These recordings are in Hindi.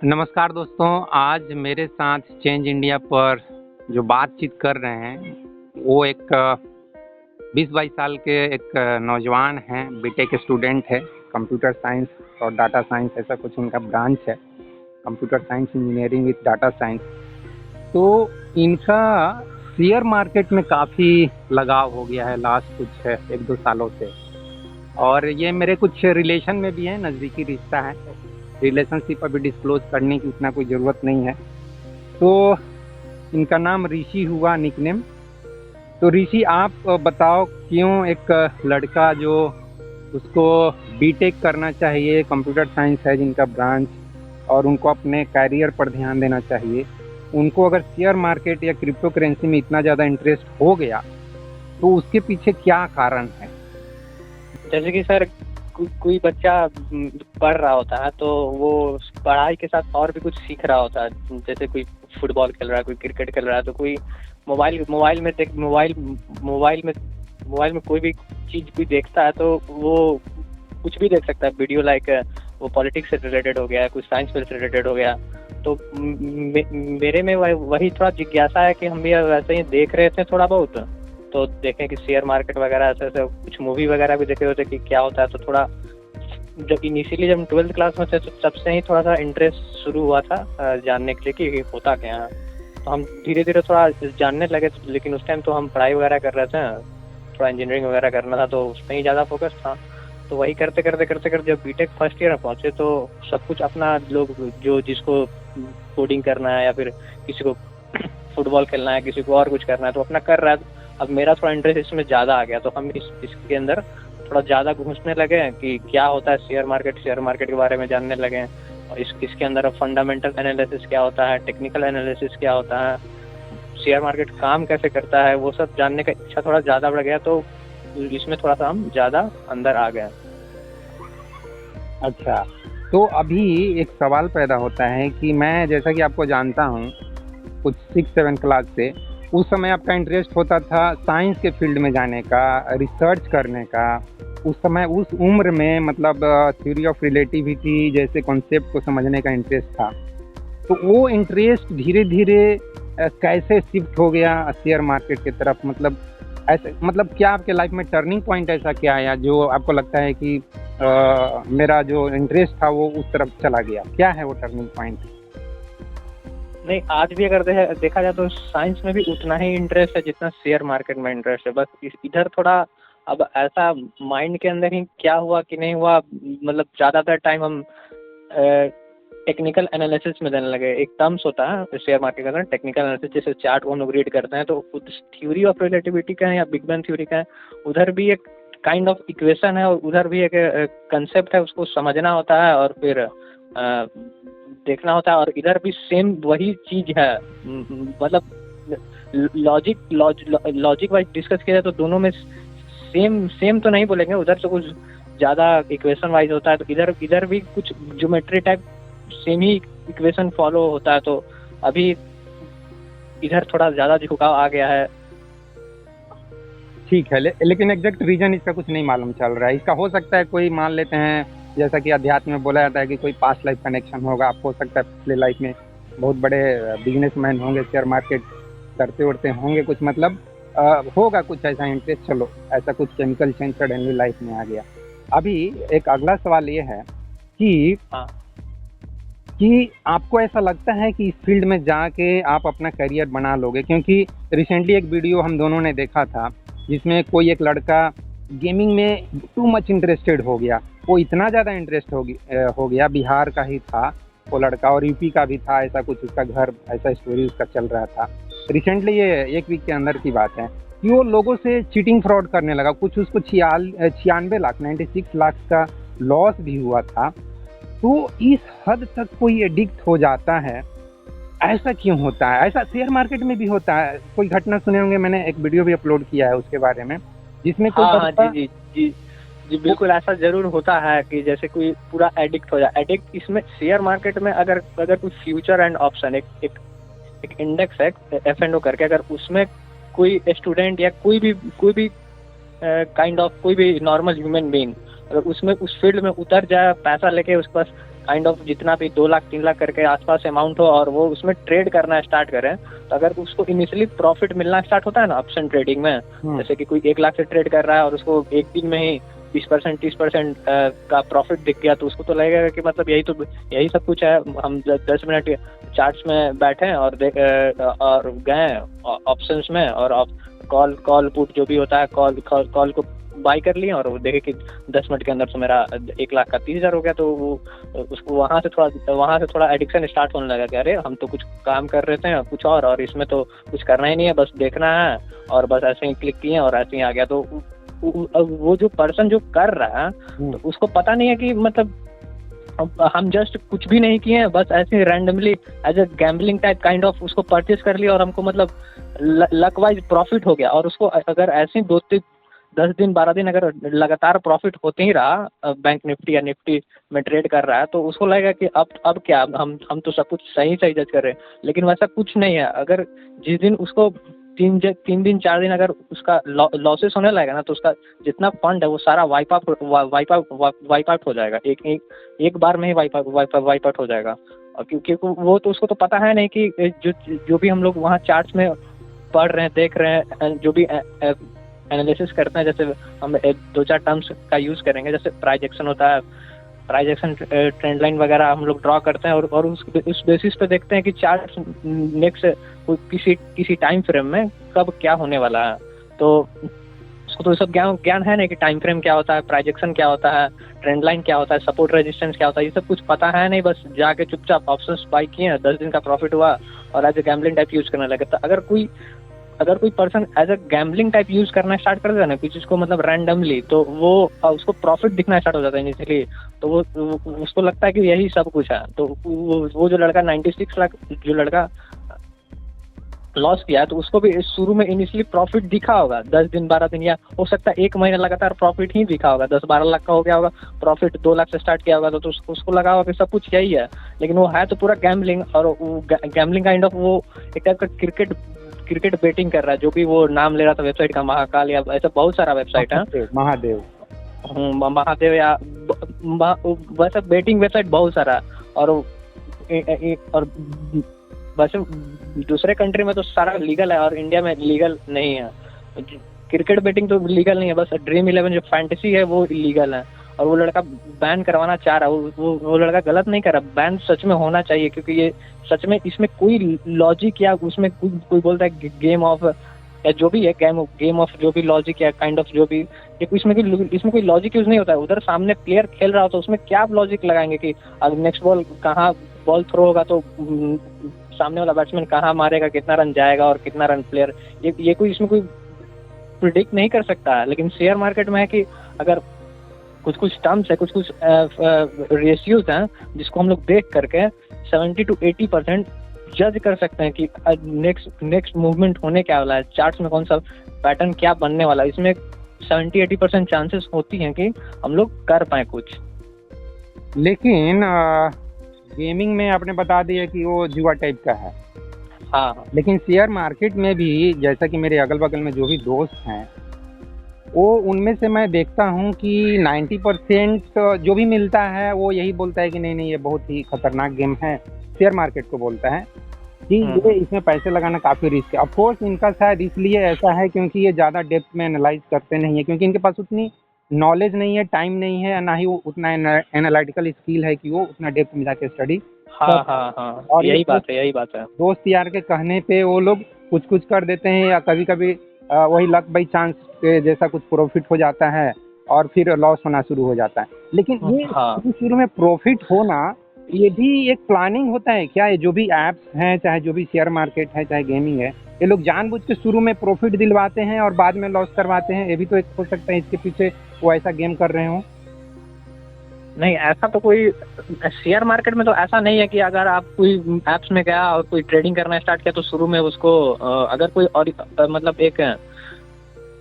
नमस्कार दोस्तों, आज मेरे साथ चेंज इंडिया पर जो बातचीत कर रहे हैं वो एक 20-22 साल के एक नौजवान हैं, बीटेक स्टूडेंट है। कंप्यूटर साइंस और डाटा साइंस ऐसा कुछ उनका ब्रांच है, computer science engineering with data science. तो इनका शेयर मार्केट में काफ़ी लगाव हो गया है लास्ट कुछ 1-2 सालों से, और ये मेरे कुछ रिलेशन में भी है, नज़दीकी रिश्ता है। रिलेशनशिप अभी डिस्क्लोज करने की उतना कोई ज़रूरत नहीं है। तो इनका नाम ऋषि हुआ, निकनेम। तो ऋषि, आप बताओ क्यों एक लड़का जो उसको बीटेक करना चाहिए, कंप्यूटर साइंस है जिनका ब्रांच, और उनको अपने कैरियर पर ध्यान देना चाहिए, उनको अगर शेयर मार्केट या क्रिप्टो करेंसी में इतना ज़्यादा इंटरेस्ट हो गया तो उसके पीछे क्या कारण है? जैसे कि सर कोई बच्चा पढ़ रहा होता है तो वो पढ़ाई के साथ और भी कुछ सीख रहा होता है। जैसे कोई फुटबॉल खेल रहा है, कोई क्रिकेट खेल रहा है, तो कोई मोबाइल में कोई भी चीज़ भी देखता है तो वो कुछ भी देख सकता है। वीडियो लाइक वो पॉलिटिक्स से रिलेटेड हो गया, कुछ साइंस से रिलेटेड हो गया। तो मेरे में वही थोड़ा जिज्ञासा है कि हम भी वैसे ही देख रहे थे थोड़ा बहुत, तो देखें कि शेयर मार्केट वगैरह ऐसे ऐसे कुछ मूवी वगैरह भी देखे होते कि क्या होता है। तो थोड़ा जब इनिशियली जब 12th क्लास में थे तो तब से ही थोड़ा सा इंटरेस्ट शुरू हुआ था जानने के लिए कि होता क्या है। तो हम धीरे धीरे थोड़ा जानने लगे, लेकिन उस टाइम तो हम पढ़ाई वगैरह कर रहे थे, थोड़ा इंजीनियरिंग वगैरह करना था तो उसमें ही ज़्यादा फोकस था। तो वही करते करते जब बीटेक फर्स्ट ईयर में पहुँचे तो सब कुछ अपना लोग जो जिसको कोडिंग करना है या फिर किसी को फुटबॉल खेलना है, किसी को और कुछ करना है तो अपना कर रहा है। अब मेरा थोड़ा इंटरेस्ट इसमें ज़्यादा आ गया तो हम इसके अंदर थोड़ा ज़्यादा घुसने लगे हैं कि क्या होता है शेयर मार्केट के बारे में जानने लगे हैं। और इसके अंदर फंडामेंटल एनालिसिस क्या होता है, टेक्निकल एनालिसिस क्या होता है, शेयर मार्केट काम कैसे करता है, वो सब जानने का इच्छा थोड़ा ज़्यादा बढ़ गया। तो इसमें थोड़ा सा हम ज़्यादा अंदर आ गए। अच्छा, तो अभी एक सवाल पैदा होता है कि मैं जैसा कि आपको जानता हूँ कुछ 6-7 क्लास से, उस समय आपका इंटरेस्ट होता था साइंस के फील्ड में जाने का, रिसर्च करने का। उस समय उस उम्र में मतलब थ्योरी ऑफ रिलेटिविटी जैसे कॉन्सेप्ट को समझने का इंटरेस्ट था। तो वो इंटरेस्ट धीरे धीरे कैसे शिफ्ट हो गया शेयर मार्केट की तरफ? मतलब ऐसे मतलब क्या आपके लाइफ में टर्निंग पॉइंट ऐसा क्या आया जो आपको लगता है कि मेरा जो इंटरेस्ट था वो उस तरफ चला गया? क्या है वो टर्निंग पॉइंट? नहीं, आज भी अगर देखा जाए तो साइंस में भी उतना ही इंटरेस्ट है जितना शेयर मार्केट में इंटरेस्ट है। बस इधर थोड़ा अब ऐसा माइंड के अंदर ही क्या हुआ कि नहीं हुआ, मतलब ज़्यादातर टाइम हम टेक्निकल एनालिसिस में देने लगे। एक टर्म्स होता है शेयर मार्केट के अंदर टेक्निकल एनालिसिस, जैसे चार्ट को हम लोग रीड करते हैं तो थ्योरी ऑफ रिलेटिविटी का है या बिग बैंग थ्योरी का है, उधर भी एक काइंड ऑफ इक्वेशन है और उधर भी एक कंसेप्ट है, उसको समझना होता है और फिर देखना होता है। और इधर भी सेम वही चीज़ है, मतलब लॉजिक वाइज डिस्कस किया जाए तो दोनों में सेम तो नहीं बोलेंगे, उधर तो कुछ ज़्यादा इक्वेशन वाइज होता है, तो इधर भी कुछ ज्योमेट्री टाइप सेम ही इक्वेशन फॉलो होता है। तो अभी इधर थोड़ा ज़्यादा झुकाव आ गया है। ठीक है, लेकिन एग्जैक्ट रीजन इसका कुछ नहीं मालूम चल रहा है। इसका हो सकता है कोई मान लेते हैं, जैसा कि अध्यात्म में बोला जाता है कि कोई पास्ट लाइफ कनेक्शन होगा। आप हो सकता है पिछले लाइफ में बहुत बड़े बिजनेसमैन होंगे, शेयर मार्केट करते उड़ते होंगे, कुछ मतलब होगा कुछ ऐसा इंटरेस्ट। चलो, ऐसा कुछ केमिकल चेंज सडनली लाइफ में आ गया। अभी एक अगला सवाल ये है कि हाँ, कि आपको ऐसा लगता है कि इस फील्ड में जाके आप अपना करियर बना लोगे? क्योंकि रिसेंटली एक वीडियो हम दोनों ने देखा था जिसमें कोई एक लड़का गेमिंग में टू मच इंटरेस्टेड हो गया। वो इतना ज़्यादा इंटरेस्ट हो गया, बिहार का ही था वो लड़का और यूपी का भी था, ऐसा कुछ उसका घर, ऐसा स्टोरी उसका चल रहा था। रिसेंटली ये 1 वीक के अंदर की बात है कि वो लोगों से चीटिंग फ्रॉड करने लगा। कुछ उसको 96 लाख 96 लाख का लॉस भी हुआ था। तो इस हद तक कोई एडिक्ट हो जाता है, ऐसा क्यों होता है? ऐसा शेयर मार्केट में भी होता है? कोई घटना सुने होंगे, मैंने एक वीडियो भी अपलोड किया है उसके बारे में, जिसमें कोई हाँ, जी बिल्कुल ऐसा जरूर होता है कि जैसे कोई पूरा एडिक्ट हो जाए। एडिक्ट इसमें शेयर मार्केट में अगर कोई फ्यूचर एंड ऑप्शन एक इंडेक्स है F&O करके, अगर उसमें कोई स्टूडेंट या कोई भी काइंड ऑफ कोई भी नॉर्मल ह्यूमन बीइंग अगर उसमें उस फील्ड में उतर जाए, पैसा लेके उसके पास काइंड ऑफ जितना भी 2 लाख 3 लाख करके आसपास अमाउंट हो और वो उसमें ट्रेड करना स्टार्ट करें, तो अगर उसको इनिशियली प्रॉफिट मिलना स्टार्ट होता है ना ऑप्शन ट्रेडिंग में, जैसे कि कोई 1 लाख से ट्रेड कर रहा है और उसको एक दिन में ही 20% 30% का प्रॉफिट दिख गया, तो उसको तो लगेगा कि मतलब यही सब कुछ है, हम 10 मिनट चार्ट्स में बैठे और और गए ऑप्शंस में और कॉल पुट जो भी होता है कॉल को बाई कर लिए और वो देखे कि 10 मिनट के अंदर तो मेरा 1 लाख का 30,000 हो गया। तो वो उसको वहाँ से थोड़ा एडिक्शन स्टार्ट होने लगा कि अरे हम तो कुछ काम कर रहे थे कुछ और इसमें तो कुछ करना ही नहीं है, बस देखना है और बस ऐसे ही क्लिक किए और ऐसे ही आ गया। तो वो जो पर्सन जो कर रहा है तो उसको पता नहीं है कि मतलब हम जस्ट कुछ भी नहीं किए हैं, बस ऐसे ही randomly as a gambling type kind of उसको परचेज कर लिया और हमको मतलब लक वाइज प्रॉफिट हो गया। और उसको अगर ऐसे 10 दिन 12 दिन अगर लगातार प्रॉफिट होते ही रहा बैंक निफ्टी या निफ्टी में ट्रेड कर रहा है, तो उसको लगेगा कि अब क्या हम तो सब कुछ सही जज कर रहे हैं, लेकिन वैसा कुछ नहीं है। अगर जिस दिन उसको 3 दिन 4 दिन अगर उसका लॉसेस होने लगेगा ना, तो उसका जितना फंड है वो सारा वाइप आउट हो जाएगा, एक बार में ही वाइप आउट हो जाएगा। और क्योंकि वो तो उसको तो पता है नहीं कि जो भी हम लोग वहाँ चार्ट्स में पढ़ रहे हैं देख रहे हैं, जो भी एनालिसिस करते हैं, जैसे हम 2-4 टर्म्स का यूज करेंगे, जैसे प्राइस एक्शन होता है, प्राइस एक्शन ट्रेंड लाइन वगैरह हम लोग ड्रॉ करते हैं और उस बेसिस पे देखते हैं कि चार्ट नेक्स्ट किसी टाइम फ्रेम में कब क्या होने वाला है। तो उसको तो सब ज्ञान है नहीं कि टाइम फ्रेम क्या होता है, प्राइस एक्शन क्या होता है, ट्रेंड लाइन क्या होता है, सपोर्ट रेजिस्टेंस क्या होता है, ये सब कुछ पता है नहीं। बस जाके चुपचाप ऑप्शंस बाई किए, 10 दिन का प्रॉफिट हुआ और as a gambling type use करने लगे। तो अगर कोई person as a gambling type use करना स्टार्ट कर देता है ना किसी चीज को, मतलब रैंडमली, तो वो उसको प्रॉफिट दिखना स्टार्ट हो जाता है इनिशियली, तो वो उसको लगता है कि यही सब कुछ है। तो वो जो लड़का 96 लाख जो लड़का लॉस किया, तो उसको भी शुरू में इनिशियली प्रॉफिट दिखा होगा 10 दिन 12 दिन, या हो सकता है 1 महीना लगातार प्रॉफिट ही दिखा होगा, 10-12 लाख का हो गया होगा प्रॉफिट, 2 लाख से स्टार्ट किया होगा, तो उसको लगा होगा कि सब कुछ यही है, लेकिन वो है तो पूरा गैम्बलिंग। और गैम्बलिंग काइंड ऑफ वो एक टाइप का क्रिकेट बेटिंग कर रहा है, जो भी वो नाम ले रहा था वेबसाइट का, महाकाल या ऐसा बहुत सारा वेबसाइट है, महादेव या वैसा बेटिंग वेबसाइट बहुत सारा। और वैसे दूसरे कंट्री में तो सारा लीगल है और इंडिया में लीगल नहीं है। क्रिकेट बेटिंग तो लीगल नहीं है, बस ड्रीम 11 जो फैंटेसी है वो इलीगल है। और वो लड़का बैन करवाना चाह रहा है, वो लड़का गलत नहीं कर रहा, बैन सच में होना चाहिए, क्योंकि ये सच में इसमें कोई लॉजिक या उसमें कोई बोलता है गेम ऑफ या जो भी है गेम ऑफ जो भी लॉजिक या काइंड ऑफ जो भी, इसमें कोई लॉजिक यूज नहीं होता है। उधर सामने प्लेयर खेल रहा होता है, उसमें क्या लॉजिक लगाएंगे कि नेक्स्ट बॉल कहाँ बॉल थ्रो होगा तो सामने वाला बैट्समैन कहाँ मारेगा, कितना रन जाएगा और कितना रन प्लेयर, ये कोई इसमें कोई प्रिडिक्ट नहीं कर सकता है। लेकिन शेयर मार्केट में है कि अगर कुछ टर्म्स है, कुछ रेशियोज हैं जिसको हम लोग देख करके 70 to 80% जज कर सकते हैं कि नेक्स्ट मूवमेंट होने क्या वाला है, चार्ट्स में कौन सा पैटर्न क्या बनने वाला है। इसमें 70-80% चांसेस होती हैं कि हम लोग कर पाए कुछ। लेकिन गेमिंग में आपने बता दिया कि वो जुआ टाइप का है। हाँ, लेकिन शेयर मार्केट में भी, जैसा कि मेरे अगल बगल में जो भी दोस्त हैं, वो उनमें से मैं देखता हूँ कि 90% जो भी मिलता है वो यही बोलता है कि नहीं ये बहुत ही खतरनाक गेम है। शेयर मार्केट को बोलता है कि ये इसमें पैसे लगाना काफ़ी रिस्क है। ऑफकोर्स इनका शायद इसलिए ऐसा है क्योंकि ये ज़्यादा डेप्थ में एनालाइज करते नहीं है, क्योंकि इनके पास उतनी नॉलेज नहीं है, टाइम नहीं है, ना ही वो उतना एनालिटिकल स्किल है कि वो उतना डेप्थ में जाके स्टडी। हाँ, और यही बात है। दोस्त यार के कहने पे वो लोग कुछ कर देते हैं, या कभी कभी वही लक बाई चांस के जैसा कुछ प्रॉफिट हो जाता है और फिर लॉस होना शुरू हो जाता है। लेकिन ये शुरू में प्रॉफिट होना, ये भी एक प्लानिंग होता है क्या? ये जो भी ऐप्स हैं, चाहे जो भी शेयर मार्केट है, चाहे गेमिंग है, ये लोग जानबूझ के शुरू में प्रॉफिट दिलवाते हैं और बाद में लॉस करवाते हैं? ये भी तो एक हो सकता है इसके पीछे वो ऐसा गेम कर रहे हों। नहीं, ऐसा तो कोई शेयर मार्केट में तो ऐसा नहीं है कि अगर आप कोई ऐप्स में गया और कोई ट्रेडिंग करना स्टार्ट किया तो शुरू में उसको अगर कोई और मतलब एक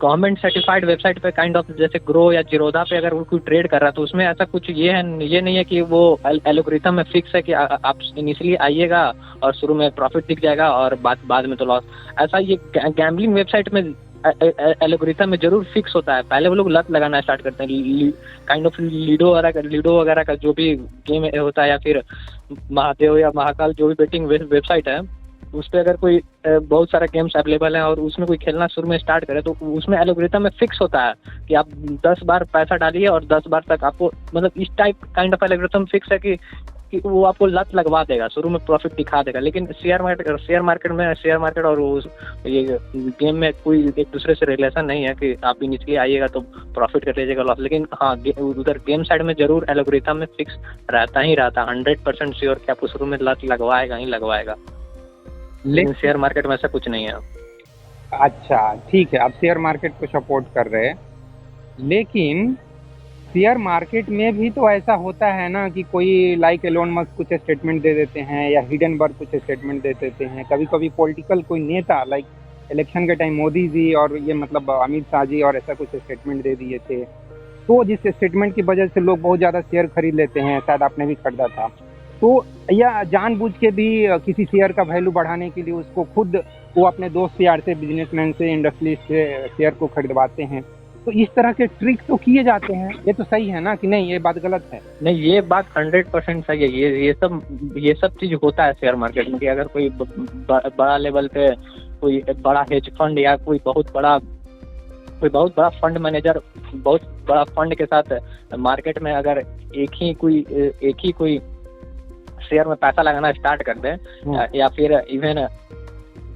गवर्नमेंट सर्टिफाइड वेबसाइट पे काइंड ऑफ जैसे ग्रो या जीरोधा पे अगर वो कोई ट्रेड कर रहा है तो उसमें ऐसा कुछ ये नहीं है कि वो एल्गोरिथम में फिक्स है कि आप इनिशियली आइएगा और शुरू में प्रॉफिट दिख जाएगा और बाद में तो लॉस। ऐसा ये गैम्बलिंग वेबसाइट में एल्गोरिथम में जरूर फिक्स होता है। पहले वो लोग लत लगाना स्टार्ट करते हैं, काइंड ऑफ लूडो वगैरह का जो भी गेम होता है, या फिर महादेव या महाकाल जो भी बेटिंग वेबसाइट है, उस पर अगर कोई बहुत सारे गेम्स अवेलेबल हैं और उसमें कोई खेलना शुरू में स्टार्ट करे, तो उसमें एल्गोरिथम में फिक्स होता है कि आप 10 बार पैसा डालिए और 10 बार तक आपको, मतलब इस type kind of algorithm fix है कि वो आपको लत लगवा देगा, शुरू में प्रॉफिट दिखा देगा। लेकिन शेयर मार्केट और ये गेम में कोई एक दूसरे से रिलेशन नहीं है कि आप इनिशियली आइएगा तो प्रॉफिट कर लीजिएगा लॉस। लेकिन हाँ, उधर गेम साइड में जरूर एल्गोरिथम में फिक्स रहता ही रहता, 100% श्योर कि आपको शुरू में लत लगवाएगा ही लगवाएगा। लेकिन शेयर मार्केट में ऐसा कुछ नहीं है। अच्छा ठीक है, आप शेयर मार्केट को सपोर्ट कर रहे हैं, लेकिन शेयर मार्केट में भी तो ऐसा होता है ना कि कोई लाइक एलोन मस्क कुछ स्टेटमेंट दे देते हैं, या हिडनबर्ग कुछ स्टेटमेंट दे देते हैं, कभी कभी पॉलिटिकल कोई नेता लाइक इलेक्शन के टाइम मोदी जी और ये मतलब अमित शाह जी और ऐसा कुछ स्टेटमेंट दे दिए थे, तो जिस स्टेटमेंट की वजह से लोग बहुत ज़्यादा शेयर खरीद लेते हैं, शायद आपने भी खरीदा था, तो या जानबूझ के भी किसी शेयर का वैल्यू बढ़ाने के लिए उसको खुद वो अपने दोस्त यार से, बिजनेसमैन से, इंडस्ट्रियलिस्ट से शेयर को खरीदवाते हैं। तो इस तरह के ट्रिक तो किए जाते हैं, ये तो सही है ना कि नहीं, ये बात गलत है? नहीं, ये बात 100% सही है। ये सब चीज होता है शेयर मार्केट में कि अगर कोई बड़ा लेवल पे कोई बड़ा हेज फंड या कोई बहुत बड़ा फंड मैनेजर बहुत बड़ा फंड के साथ मार्केट में अगर एक ही कोई शेयर में पैसा लगाना स्टार्ट कर दे, या फिर इवन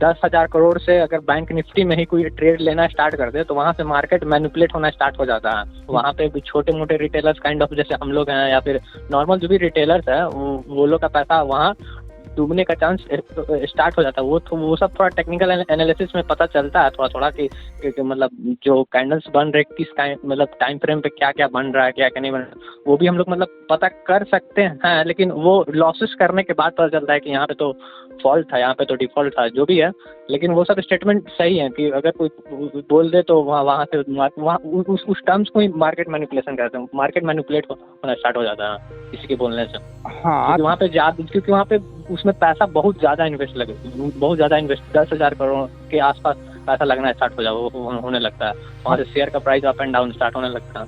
10,000 करोड़ से अगर बैंक निफ्टी में ही कोई ट्रेड लेना स्टार्ट कर दे, तो वहाँ से मार्केट मैनिपुलेट होना स्टार्ट हो जाता है। वहाँ पे भी छोटे मोटे रिटेलर्स काइंड ऑफ जैसे हम लोग हैं, या फिर नॉर्मल जो भी रिटेलर्स हैं, वो लोग का पैसा वहाँ डूबने का चांस स्टार्ट हो जाता है। वो सब थोड़ा टेक्निकल एनालिसिस में पता चलता है थोड़ा कि मतलब जो कैंडल्स बन रहे किस मतलब टाइम फ्रेम पे क्या क्या बन रहा है, क्या क्या नहीं बन रहा, वो भी हम लोग मतलब पता कर सकते हैं। लेकिन वो लॉसेस करने के बाद पता चलता है कि यहाँ पे तो फॉल्ट था, यहाँ पे तो डिफॉल्ट था, जो भी है। लेकिन वो सब स्टेटमेंट सही है कि अगर कोई बोल दे तो वहाँ से उस टर्म्स को ही मार्केट मैनिपुलेशन करते हैं, मार्केट मैनिपुलेट होना स्टार्ट हो जाता है किसी के बोलने से। हाँ, क्योंकि वहाँ पे उसमें पैसा बहुत ज़्यादा इन्वेस्ट 10,000 करोड़ के आसपास पैसा लगना स्टार्ट होने लगता है। वहाँ से शेयर का price up and down start होने लगता है।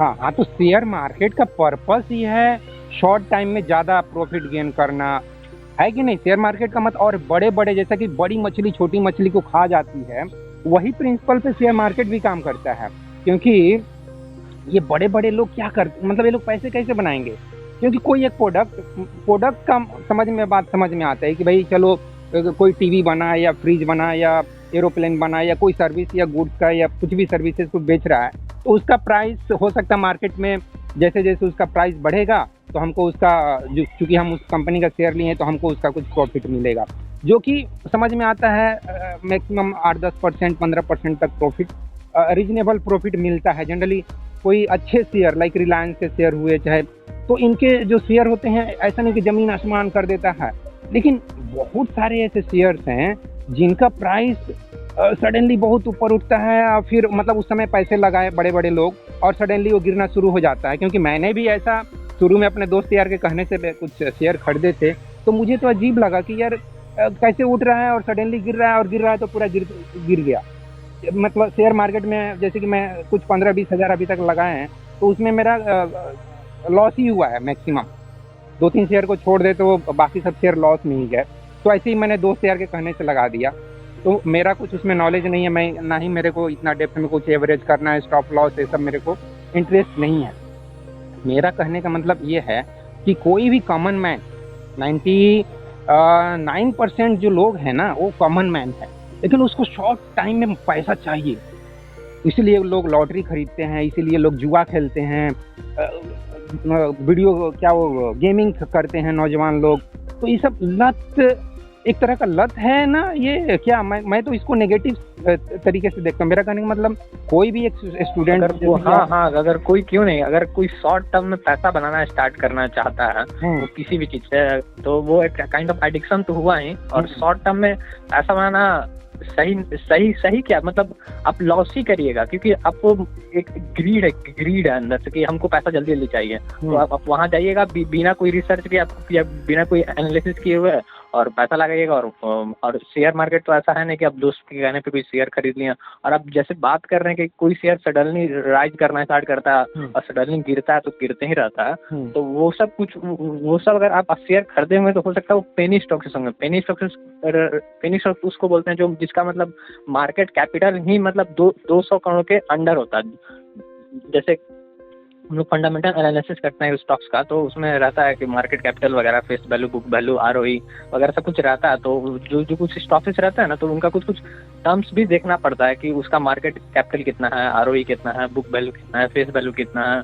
हाँ, तो शेयर मार्केट का पर्पस ही है शॉर्ट टाइम में ज़्यादा प्रॉफिट गेन करना, है कि नहीं? शेयर मार्केट का और बड़े बड़े जैसा कि बड़ी मछली छोटी मछली को खा जाती है, वही प्रिंसिपल पे शेयर मार्केट भी काम करता है। क्योंकि ये बड़े बड़े लोग क्या करते, मतलब ये लोग पैसे कैसे बनाएंगे? क्योंकि कोई एक प्रोडक्ट का बात समझ में आता है कि भाई चलो कोई टीवी बना या फ्रिज बना या एरोप्लेन बना या कोई सर्विस या गुड्स का या कुछ भी सर्विसेज को बेच रहा है, तो उसका प्राइस हो सकता है मार्केट में जैसे जैसे उसका प्राइस बढ़ेगा तो हमको उसका चूँकि हम उस कंपनी का शेयर लिए हैं तो हमको उसका कुछ प्रॉफिट मिलेगा, जो कि समझ में आता है मैक्सिमम 8-10%, 15% तक प्रॉफिट, रीजनेबल प्रॉफिट मिलता है जनरली। कोई अच्छे शेयर लाइक रिलायंस के शेयर हुए चाहे, तो इनके जो शेयर होते हैं ऐसा नहीं कि ज़मीन आसमान कर देता है, लेकिन बहुत सारे ऐसे शेयर्स हैं जिनका प्राइस सडनली बहुत ऊपर उठता है, फिर मतलब उस समय पैसे लगाए बड़े बड़े लोग और सडनली वो गिरना शुरू हो जाता है। क्योंकि मैंने भी ऐसा शुरू में अपने दोस्त यार के कहने से कुछ शेयर खरीदे थे, तो मुझे तो अजीब लगा कि यार कैसे उठ रहा है और सडनली गिर रहा है तो पूरा गिर गया। मतलब शेयर मार्केट में जैसे कि मैं कुछ 15-20 हज़ार अभी तक लगाए हैं, तो उसमें मेरा लॉस ही हुआ है मैक्सिमम। 2-3 शेयर को छोड़ दे तो बाकी सब शेयर लॉस में ही गए। तो ऐसे ही मैंने दोस्त यार के कहने से लगा दिया। तो मेरा कुछ उसमें नॉलेज नहीं है, मैं ना ही मेरे को इतना डेप्थ में कुछ एवरेज करना है, स्टॉप लॉस, ये सब मेरे को इंटरेस्ट नहीं है। मेरा कहने का मतलब ये है कि कोई भी कॉमन मैन, 99% जो लोग हैं ना वो कॉमन मैन है, लेकिन उसको शॉर्ट टाइम में पैसा चाहिए, इसीलिए लोग लॉटरी खरीदते हैं, इसीलिए लोग जुआ खेलते हैं, गेमिंग करते हैं नौजवान लोग। तो ये सब लत, एक तरह का लत है ना ये, क्या मैं तो इसको नेगेटिव तरीके से देखता हूँ। मेरा कहने का मतलब कोई भी एक स्टूडेंट अगर कोई क्यों नहीं, अगर कोई शॉर्ट टर्म में पैसा बनाना स्टार्ट करना चाहता है वो किसी भी चीज से, तो वो एक काइंड ऑफ एडिक्शन तो हुआ ही। और शॉर्ट टर्म में पैसा बनाना सही क्या, मतलब आप लॉस ही करिएगा, क्योंकि आपको एक ग्रीड है अंदर से कि हमको पैसा जल्दी चाहिए। तो आप वहाँ जाइएगा बिना कोई रिसर्च के या बिना कोई एनालिसिस किए हुए, और पैसा लगाइएगा। और शेयर मार्केट तो ऐसा है नहीं कि आप दोस्त के कहने पे कोई शेयर खरीद लिया। और आप जैसे बात कर रहे हैं कि कोई शेयर सडनली राइज करना स्टार्ट करता है और सडनली गिरता है तो गिरते ही रहता है, तो वो सब अगर आप शेयर खरीदे हुए तो हो सकता है वो पेनी स्टॉक से संगे। पेनी स्टॉक उसको बोलते हैं जो जिसका मतलब मार्केट कैपिटल ही मतलब 200 करोड़ के अंडर होता है। जैसे हम लोग फंडामेंटल एनालिसिस करते हैं स्टॉक्स का, तो उसमें रहता है कि मार्केट कैपिटल वगैरह, face value, book value, ROE वगैरह सब कुछ रहता है। तो जो कुछ स्टॉक्स रहता है ना, तो उनका कुछ टर्म्स भी देखना पड़ता है कि उसका मार्केट कैपिटल कितना है, आरओई कितना है, बुक वैल्यू कितना है, फेस वैल्यू कितना है,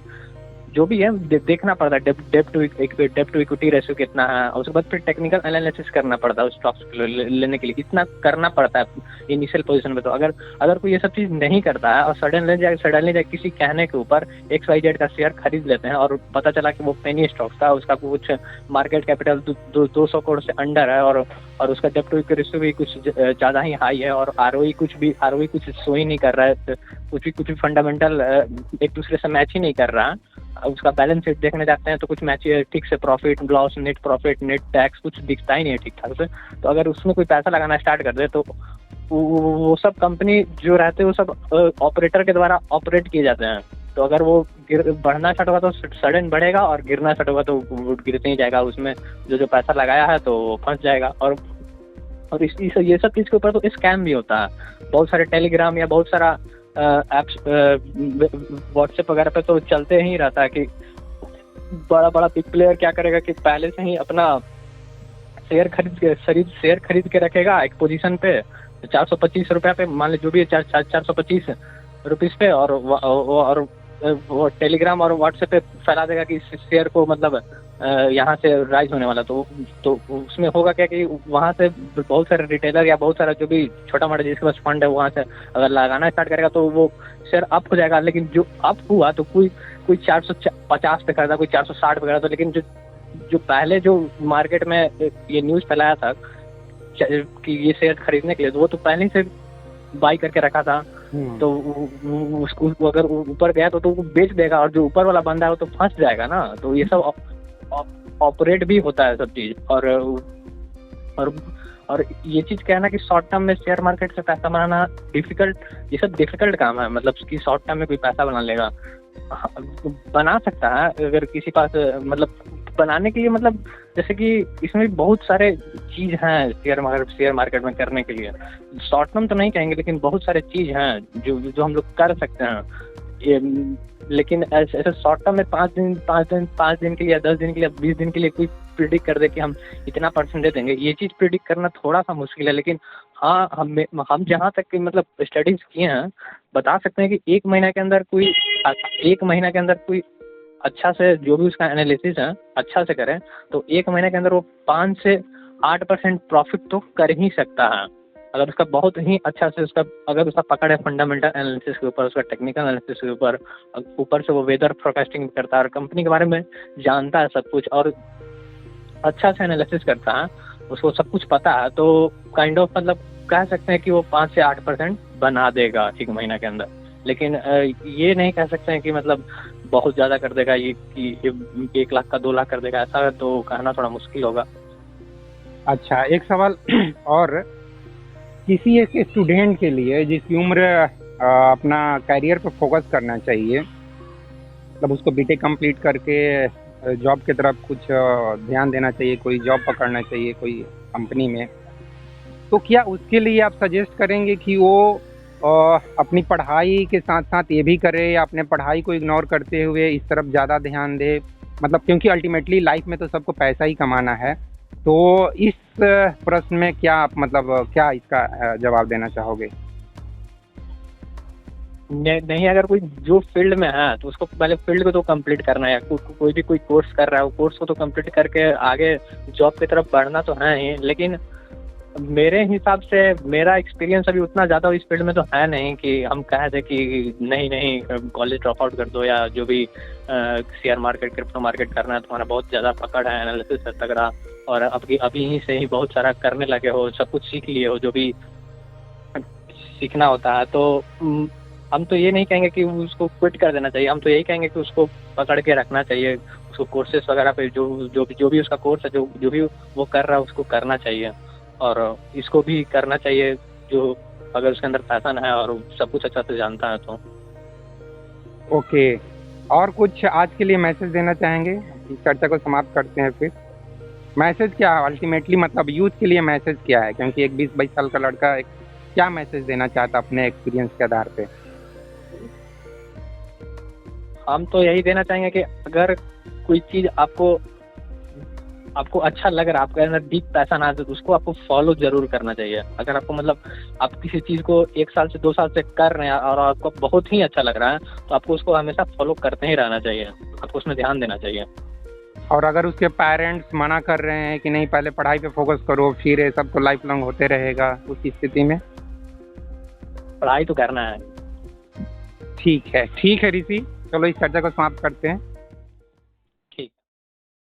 जो भी है देखना पड़ता है। डेप्ट टू इक्विटी रेशियो कितना है, और उसके बाद फिर टेक्निकल एनालिसिस करना पड़ता है उस स्टॉक्स को लेने के लिए। इतना करना पड़ता है इनिशियल पोजीशन में। तो अगर कोई ये सब चीज़ नहीं करता है और सडनली जाके किसी कहने के ऊपर XYZ का शेयर खरीद लेते हैं और पता चला कि वो पेनी स्टॉक था, उसका कुछ मार्केट कैपिटल 200 करोड़ से अंडर है और उसका डेप्ट टू इक्विटी रेशियो भी कुछ ज़्यादा ही हाई है, और आरओई कुछ शो ही नहीं कर रहा है, कुछ भी फंडामेंटल एक दूसरे से मैच ही नहीं कर रहा है। उसका बैलेंस शीट देखने जाते हैं तो कुछ मैच ठीक से, profit loss, net profit, net tax कुछ दिखता ही नहीं है ठीक ठाक से। तो अगर उसमें कोई पैसा लगाना स्टार्ट कर दे तो वो सब कंपनी जो रहते हैं वो सब ऑपरेटर के द्वारा ऑपरेट किए जाते हैं। तो अगर वो बढ़ना स्टार्ट होगा तो सडन बढ़ेगा, और गिरना स्टार्ट होगा तो वो गिरते ही जाएगा। उसमें जो पैसा लगाया है तो वो फंस जाएगा। और ये सब चीज़ के ऊपर तो स्कैम भी होता है। बहुत सारे टेलीग्राम या बहुत सारा ऐप्स, व्हाट्सएप वगैरह पे तो चलते ही रहता है कि बड़ा बिग प्लेयर क्या करेगा कि पहले से ही अपना शेयर खरीद के रखेगा एक पोजीशन पे 425 रुपये पे, मान ली जो भी है 425 रुपीज़ पे, और वो टेलीग्राम और व्हाट्सएप पे फैला देगा कि इस शेयर को मतलब यहाँ से राइज होने वाला। तो उसमें होगा क्या कि वहाँ से बहुत सारे रिटेलर या बहुत सारा जो भी छोटा मोटा जिसके पास फंड है वहाँ से अगर लगाना स्टार्ट करेगा तो वो शेयर अप हो जाएगा। लेकिन जो अप हुआ तो कोई 450 पे कर था, कोई 460 पे कर था। लेकिन जो पहले जो मार्केट में ये न्यूज़ फैलाया था कि ये शेयर खरीदने के लिए, तो वो तो पहले से बाई करके रखा था। तो उसको अगर ऊपर गया तो वो बेच देगा, और जो ऊपर वाला बंदा है वो तो फंस जाएगा ना। तो ये सब ऑपरेट भी होता है सब चीज़। और ये चीज़ कहना कि शॉर्ट टर्म में शेयर मार्केट से पैसा बनाना डिफिकल्ट, ये सब डिफिकल्ट काम है। मतलब कि शॉर्ट टर्म में कोई पैसा बना लेगा, बना सकता है अगर किसी पास, मतलब बनाने के लिए, मतलब जैसे कि इसमें बहुत सारे चीज़ हैं शेयर मार्केट में करने के लिए। शॉर्ट टर्म तो नहीं कहेंगे, लेकिन बहुत सारे चीज़ हैं जो हम लोग कर सकते हैं। लेकिन ऐसे शॉर्ट टर्म में 5 दिन के लिए, 10 दिन के लिए, 20 दिन के लिए कोई प्रिडिक्ट कर दे कि हम इतना % देंगे, ये चीज़ प्रिडिक्ट करना थोड़ा सा मुश्किल है। लेकिन हाँ, हम जहाँ तक कि मतलब स्टडीज किए हैं, बता सकते हैं कि 1 महीना के अंदर कोई अच्छा से जो भी उसका एनालिसिस है अच्छा से करें तो 1 महीने के अंदर वो 5 से 8% प्रॉफिट तो कर ही सकता है। अगर उसका बहुत ही अच्छा से अगर उसका पकड़ है फंडामेंटल एनालिसिस के ऊपर, उसका टेक्निकल एनालिसिस के ऊपर से वो वेदर फोरकास्टिंग करता है और कंपनी के बारे में जानता है सब कुछ, और अच्छा से एनालिसिस करता है, उसको सब कुछ पता है, तो काइंड ऑफ मतलब कह सकते हैं कि वो 5 से 8% बना देगा 1 महीना के अंदर। लेकिन ये नहीं कह सकते हैं कि मतलब बहुत ज़्यादा कर देगा, ये कि 1 लाख का 2 लाख कर देगा, ऐसा तो कहना थोड़ा मुश्किल होगा। अच्छा, एक सवाल और, किसी एक स्टूडेंट के लिए जिसकी उम्र अपना करियर पर फोकस करना चाहिए, मतलब उसको बीटेक कंप्लीट करके जॉब की तरफ कुछ ध्यान देना चाहिए, कोई जॉब पकड़ना चाहिए कोई कंपनी में, तो क्या उसके लिए आप सजेस्ट करेंगे कि वो अपनी पढ़ाई के साथ साथ ये भी करे, या अपने पढ़ाई को इग्नोर करते हुए इस तरफ ज़्यादा ध्यान दे? मतलब क्योंकि अल्टीमेटली लाइफ में तो सबको पैसा ही कमाना है। तो इस प्रश्न में क्या आप क्या इसका जवाब देना चाहोगे? नहीं, अगर कोई जो फील्ड में है तो उसको पहले फील्ड को तो कंप्लीट करना है। कोई भी कोई कोर्स कर रहा है, वो कोर्स को तो कंप्लीट करके आगे जॉब की तरफ बढ़ना तो है ही। लेकिन मेरे हिसाब से मेरा एक्सपीरियंस अभी उतना ज़्यादा इस फील्ड में तो है नहीं कि हम कह दें कि नहीं कॉलेज ड्रॉप आउट कर दो, या जो भी शेयर मार्केट, क्रिप्टो मार्केट करना है, तुम्हारा बहुत ज़्यादा पकड़ है, एनालिसिस है तगड़ा, और अभी ही से ही बहुत सारा करने लगे हो, सब कुछ सीख लिए हो जो भी सीखना होता है। तो हम तो ये नहीं कहेंगे कि उसको क्विट कर देना चाहिए, हम तो यही कहेंगे कि उसको पकड़ के रखना चाहिए, उसको कोर्सेस वगैरह पे जो भी उसका कोर्स है, जो भी वो कर रहा है उसको करना चाहिए, और इसको भी करना चाहिए जो अगर उसके अंदर पैशन है और सब कुछ अच्छा से जानता है तो। ओके, और कुछ आज के लिए मैसेज देना चाहेंगे? इस चर्चा को समाप्त करते हैं फिर। मैसेज क्या अल्टीमेटली, मतलब यूथ के लिए मैसेज क्या है? क्योंकि एक 20-22 साल का लड़का एक क्या मैसेज देना चाहता अपने एक्सपीरियंस के आधार पे? हम तो यही देना चाहेंगे कि अगर कोई चीज़ आपको अच्छा लग रहा है, आपके अंदर डीप पैशन आ तो उसको आपको फॉलो जरूर करना चाहिए। अगर आपको मतलब आप किसी चीज़ को 1 साल से 2 साल से कर रहे हैं और आपको बहुत ही अच्छा लग रहा है तो आपको उसको हमेशा फॉलो करते ही रहना चाहिए, आपको उसमें ध्यान देना चाहिए। और अगर उसके पेरेंट्स मना कर रहे हैं कि नहीं पहले पढ़ाई पे फोकस करो फिर ये सब तो लाइफ लॉन्ग होते रहेगा, उस स्थिति में? पढ़ाई तो करना है। ठीक है ऋषि, चलो इस चर्चा को समाप्त करते हैं।